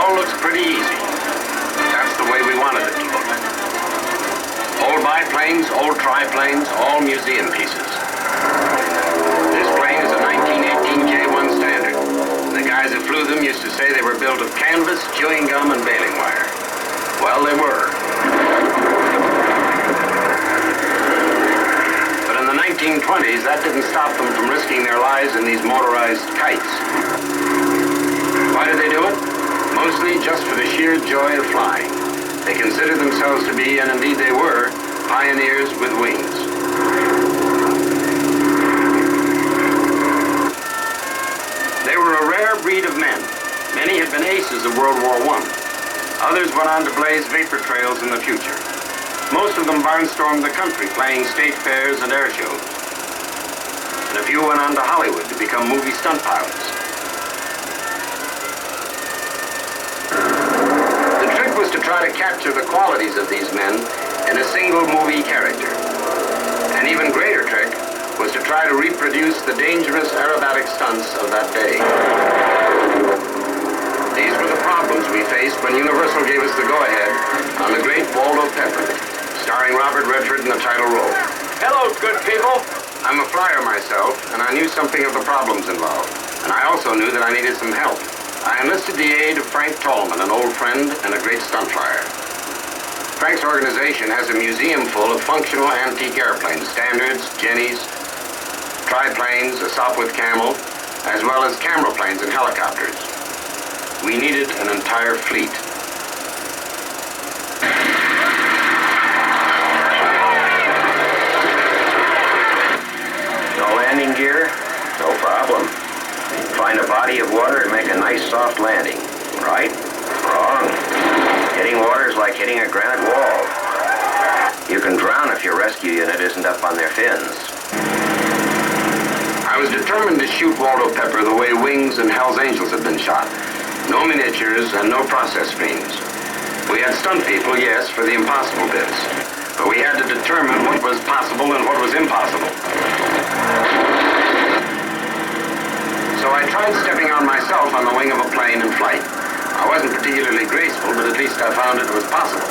all looks pretty easy. That's the way we wanted it to look. Old biplanes, old triplanes, all museum pieces. This plane is a 1918 J1 Standard. The guys that flew them used to say they were built of canvas, chewing gum, and baling wire. Well, they were. But in the 1920s, that didn't stop them from risking their lives in these motorized kites. Why did they do it? Mostly just for the sheer joy of flying. They considered themselves to be, and indeed they were, pioneers with wings. They were a rare breed of men. Many had been aces of World War I. Others went on to blaze vapor trails in the future. Most of them barnstormed the country, playing state fairs and air shows. And a few went on to Hollywood to become movie stunt pilots. The trick was to try to capture the qualities of these men in a single movie character. An even greater trick was to try to reproduce the dangerous aerobatic stunts of that day. These were the problems we faced when Universal gave us the go-ahead on the great Waldo Pepper, starring Robert Redford in the title role. Hello, good people. I'm a flyer myself, and I knew something of the problems involved. And I also knew that I needed some help. I enlisted the aid of Frank Tallman, an old friend and a great stunt flyer. Frank's organization has a museum full of functional antique airplanes, Standards, Jennies, triplanes, a Sopwith Camel, as well as camera planes and helicopters. We needed an entire fleet. No landing gear? No problem. Find a body of water and make a nice soft landing. Right? Wrong. Hitting water is like hitting a granite wall. You can drown if your rescue unit isn't up on their fins. I was determined to shoot Waldo Pepper the way Wings and Hell's Angels had been shot. No miniatures and no process screens. We had stunt people, yes, for the impossible bits. But we had to determine what was possible and what was impossible. So I tried stepping on myself on the wing of a plane in flight. I wasn't particularly graceful, but at least I found it was possible.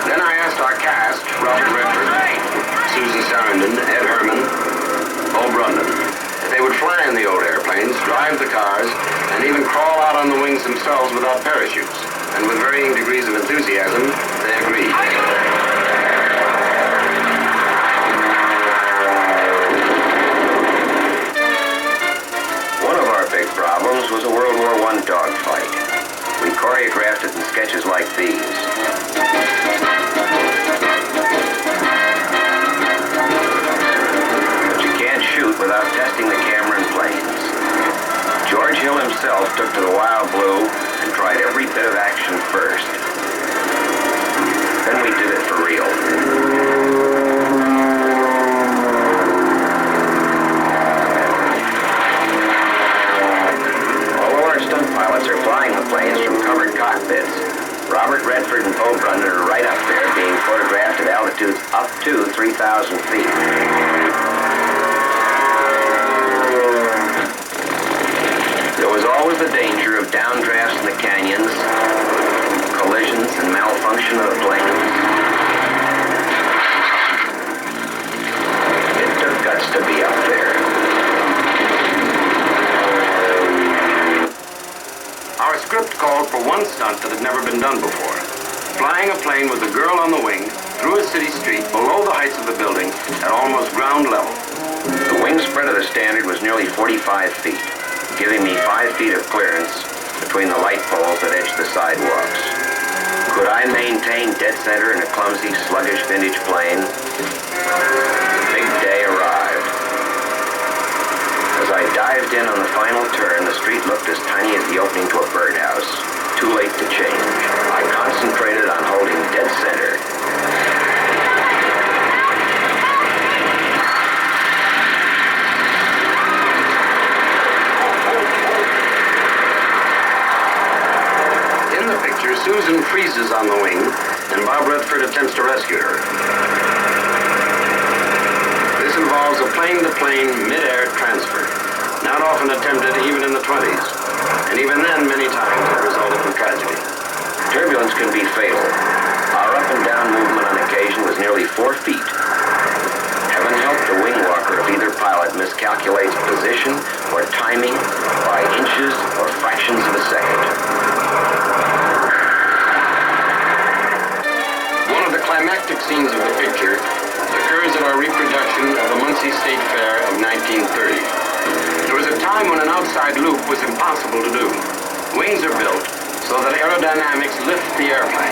Then I asked our cast, Robert Redford, Susan Sarandon, Ed Herman, Bo Brundon, if they would fly in the old airplanes, drive the cars, and even crawl out on the wings themselves without parachutes. And with varying degrees of enthusiasm, they agreed. One of our big problems was a World War I dogfight. We choreographed it in sketches like these. Shoot without testing the camera and planes. George Hill himself took to the wild blue and tried every bit of action first. Then we did it for real. Although our stunt pilots are flying the planes from covered cockpits, Robert Redford and Bo Brundon are right up there being photographed at altitudes up to 3,000 feet. There was always the danger of downdrafts in the canyons, collisions and malfunction of the planes. It took guts to be up there. Our script called for one stunt that had never been done before. Flying a plane with a girl on the wing through a city street below the heights of the building at almost ground level. The wing spread of the Standard was nearly 45 feet. Giving me 5 feet of clearance between the light poles that edged the sidewalks. Could I maintain dead center in a clumsy, sluggish vintage plane? Big day arrived. As I dived in on the final turn, the street looked as tiny as the opening to a birdhouse. Too late to change. I concentrated on holding dead center. Susan freezes on the wing, and Bob Redford attempts to rescue her. This involves a plane-to-plane mid-air transfer, not often attempted even in the 20s, and even then many times it resulted in outside loop was impossible to do. Wings are built so that aerodynamics lift the airplane.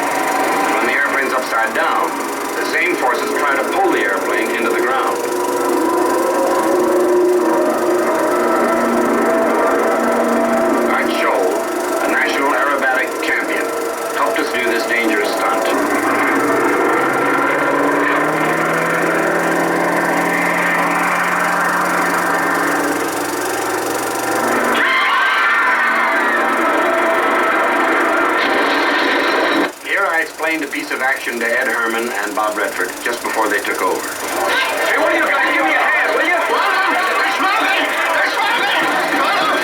When the airplane's upside down, the same forces try to pull the airplane into the ground. Art Scholl, a national aerobatic champion, helped us do this dangerous stunt. Explained a piece of action to Ed Herman and Bob Redford just before they took over. Hey, what do you guys give me a hand, will you? They're smoking! They're smoking!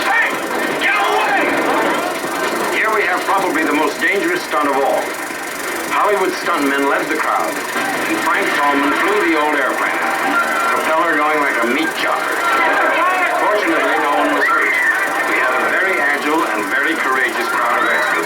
Hey, get away! Here we have probably the most dangerous stunt of all. Hollywood stuntmen led the crowd, and Frank Tallman flew the old airplane, propeller going like a meat chopper. Fortunately, no one was hurt. We had a very agile and very courageous crowd of experts.